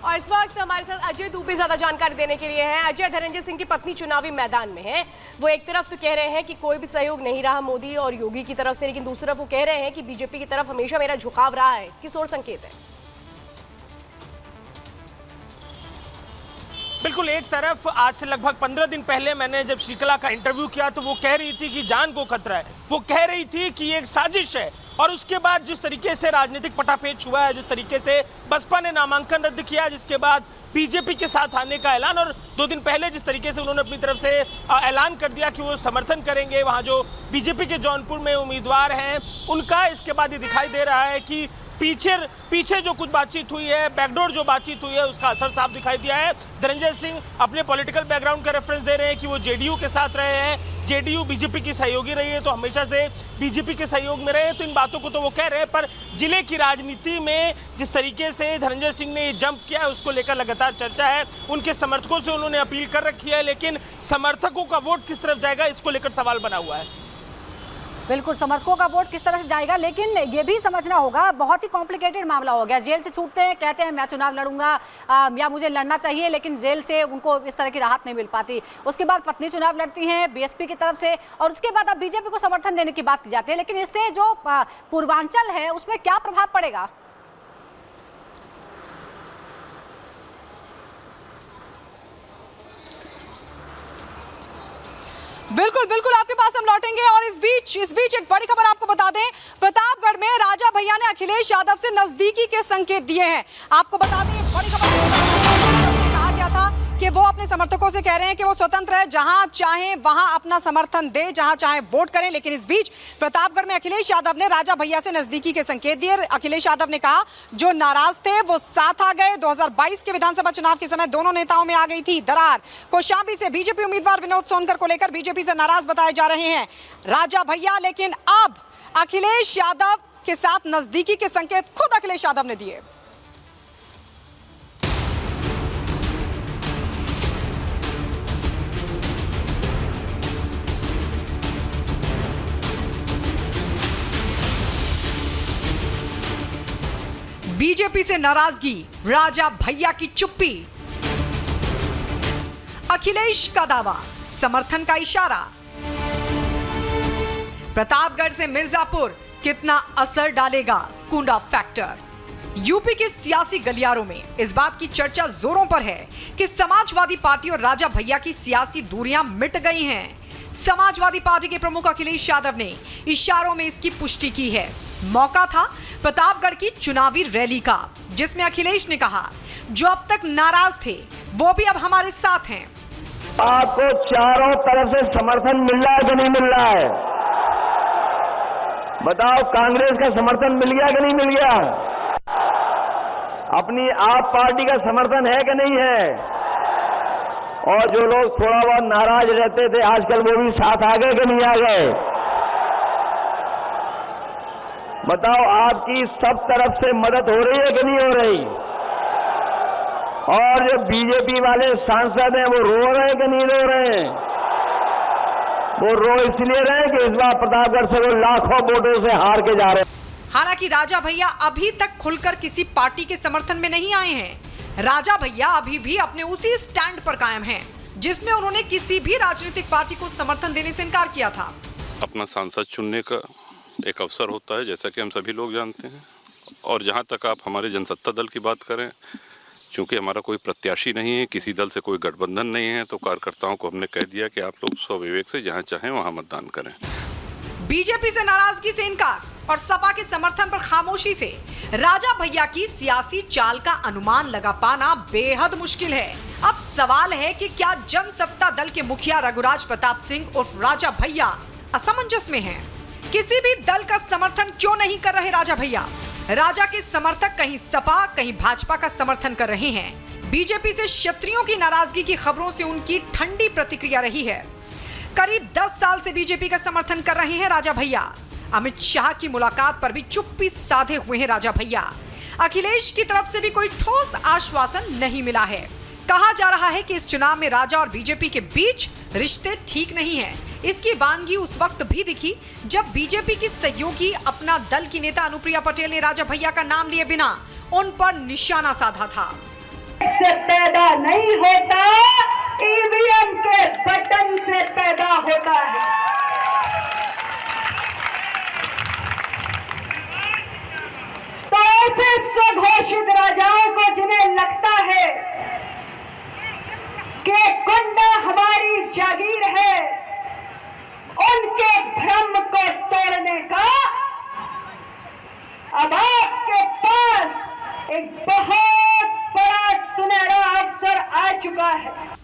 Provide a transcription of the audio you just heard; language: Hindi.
और इस वक्त हमारे साथ अजय दुबे ज्यादा जानकारी देने के लिए हैं। अजय, धनंजय सिंह की पत्नी चुनावी मैदान में है। वो एक तरफ तो कह रहे हैं कि कोई भी सहयोग नहीं रहा मोदी और योगी की तरफ से, लेकिन दूसरी तरफ वो कह रहे हैं कि बीजेपी की तरफ हमेशा मेरा झुकाव रहा है। किस ओर संकेत है? बिल्कुल, एक तरफ आज से लगभग 15 दिन पहले मैंने जब श्रीकला का इंटरव्यू किया तो वो कह रही थी कि जान को खतरा है, वो कह रही थी कि ये एक साजिश है। और उसके बाद जिस तरीके से राजनीतिक पटापेच हुआ है, जिस तरीके से बसपा ने नामांकन रद्द किया, जिसके बाद बीजेपी के साथ आने का ऐलान, और 2 दिन पहले जिस तरीके से उन्होंने अपनी तरफ से ऐलान कर दिया कि वो समर्थन करेंगे वहाँ जो बीजेपी के जौनपुर में उम्मीदवार हैं उनका, इसके बाद ये दिखाई दे रहा है कि पीछे जो कुछ बातचीत हुई है, बैकडोर जो बातचीत हुई है, उसका असर साफ दिखाई दिया है। धनंजय सिंह अपने पॉलिटिकल बैकग्राउंड का रेफरेंस दे रहे हैं कि वो जेडीयू के साथ रहे हैं, जेडीयू बीजेपी की सहयोगी रही है, तो हमेशा से बीजेपी के सहयोग में रहे हैं। तो इन बातों को तो वो कह रहे हैं, पर जिले की राजनीति में जिस तरीके से धनंजय सिंह ने जंप किया है उसको लेकर लगातार चर्चा है। उनके समर्थकों से उन्होंने अपील कर रखी है, लेकिन समर्थकों का वोट किस तरफ जाएगा इसको लेकर सवाल बना हुआ है। बिल्कुल, समर्थकों का वोट किस तरह से जाएगा, लेकिन ये भी समझना होगा बहुत ही कॉम्प्लिकेटेड मामला हो गया। जेल से छूटते हैं, कहते हैं मैं चुनाव लड़ूंगा या मुझे लड़ना चाहिए, लेकिन जेल से उनको इस तरह की राहत नहीं मिल पाती। उसके बाद पत्नी चुनाव लड़ती हैं बीएसपी की तरफ से, और उसके बाद अब बीजेपी को समर्थन देने की बात की जाती है। लेकिन इससे जो पूर्वांचल है उसमें क्या प्रभाव पड़ेगा? बिल्कुल बिल्कुल, आपके पास हम लौटेंगे। और इस बीच एक बड़ी खबर आपको बता दें, प्रतापगढ़ में राजा भैया ने अखिलेश यादव से नजदीकी के संकेत दिए हैं। आपको बता दें, बड़ी खबर कहा गया था कि वो अपने समर्थकों से कह रहे हैं कि वो स्वतंत्र है, जहां चाहे वहां अपना समर्थन दे, जहां चाहे वोट करें। लेकिन इस बीच प्रतापगढ़ में अखिलेश यादव ने राजा भैया से नजदीकी के संकेत दिए। अखिलेश यादव ने कहा जो नाराज थे वो साथ आ गए। 2022 के विधानसभा चुनाव के समय दोनों नेताओं में आ गई थी दरार। कौशाम्बी से बीजेपी उम्मीदवार विनोद सोनकर को लेकर बीजेपी से नाराज बताए जा रहे हैं राजा भैया, लेकिन अब अखिलेश यादव के साथ नजदीकी के संकेत खुद अखिलेश यादव ने दिए। बीजेपी से नाराजगी, राजा भैया की चुप्पी, अखिलेश का दावा, समर्थन का इशारा। प्रतापगढ़ से मिर्जापुर कितना असर डालेगा कुंडा फैक्टर? यूपी के सियासी गलियारों में इस बात की चर्चा जोरों पर है कि समाजवादी पार्टी और राजा भैया की सियासी दूरियां मिट गई हैं। समाजवादी पार्टी के प्रमुख अखिलेश यादव ने इशारों में इसकी पुष्टि की है। मौका था प्रतापगढ़ की चुनावी रैली का, जिसमें अखिलेश ने कहा जो अब तक नाराज थे वो भी अब हमारे साथ हैं। आपको चारों तरफ से समर्थन मिल रहा है कि नहीं मिल रहा है? बताओ, कांग्रेस का समर्थन मिल गया कि नहीं मिल गया? अपनी आप पार्टी का समर्थन है कि नहीं है? और जो लोग थोड़ा बहुत नाराज रहते थे आजकल वो भी साथ आ गए कि नहीं आ गए? बताओ, आपकी सब तरफ से मदद हो रही है कि नहीं हो रही? और जो बीजेपी वाले सांसद हैं वो रो रहे हैं कि नहीं रो रहे हैं? वो रो इसलिए रहे कि इस बार प्रतापगढ़ से वो लाखों वोटों से हार के जा रहे हैं। हालांकि राजा भैया अभी तक खुलकर किसी पार्टी के समर्थन में नहीं आए हैं। राजा भैया अभी भी अपने उसी स्टैंड पर कायम हैं, जिसमें उन्होंने किसी भी राजनीतिक पार्टी को समर्थन देने से इनकार किया था। अपना सांसद चुनने का एक अवसर होता है, जैसा कि हम सभी लोग जानते हैं। और जहां तक आप हमारे जनसत्ता दल की बात करें, क्योंकि हमारा कोई प्रत्याशी नहीं है, किसी दल से कोई गठबंधन नहीं है, तो कार्यकर्ताओं को हमने कह दिया कि आप लोग स्वविवेक से जहां चाहें वहां मतदान करें। बीजेपी से नाराजगी से इनकार और सपा के समर्थन पर खामोशी से राजा भैया की सियासी चाल का अनुमान लगा पाना बेहद मुश्किल है। अब सवाल है कि क्या जनसत्ता दल के मुखिया रघुराज प्रताप सिंह उर्फ राजा भैया असमंजस में हैं? किसी भी दल का समर्थन क्यों नहीं कर रहे राजा भैया? राजा के समर्थक कहीं सपा कहीं भाजपा का समर्थन कर रहे हैं। बीजेपी से क्षत्रियों की नाराजगी की खबरों से उनकी ठंडी प्रतिक्रिया रही है। करीब 10 साल से बीजेपी का समर्थन कर रहे हैं राजा भैया। अमित शाह की मुलाकात पर भी चुप्पी साधे हुए हैं राजा भैया। अखिलेश की तरफ से भी कोई ठोस आश्वासन नहीं मिला है। कहा जा रहा है कि इस चुनाव में राजा और बीजेपी के बीच रिश्ते ठीक नहीं है। इसकी वानगी उस वक्त भी दिखी जब बीजेपी की सहयोगी अपना दल की नेता अनुप्रिया पटेल ने राजा भैया का नाम लिए बिना उन पर निशाना साधा था। नहीं होता, ईवीएम के बटन से पैदा होता है। तो ऐसे स्वघोषित राजाओं को जिन्हें लगता है कि कुंडा हमारी जागीर है, उनके भ्रम को तोड़ने का अब आपके पास एक बहुत बड़ा सुनहरा अवसर आ चुका है।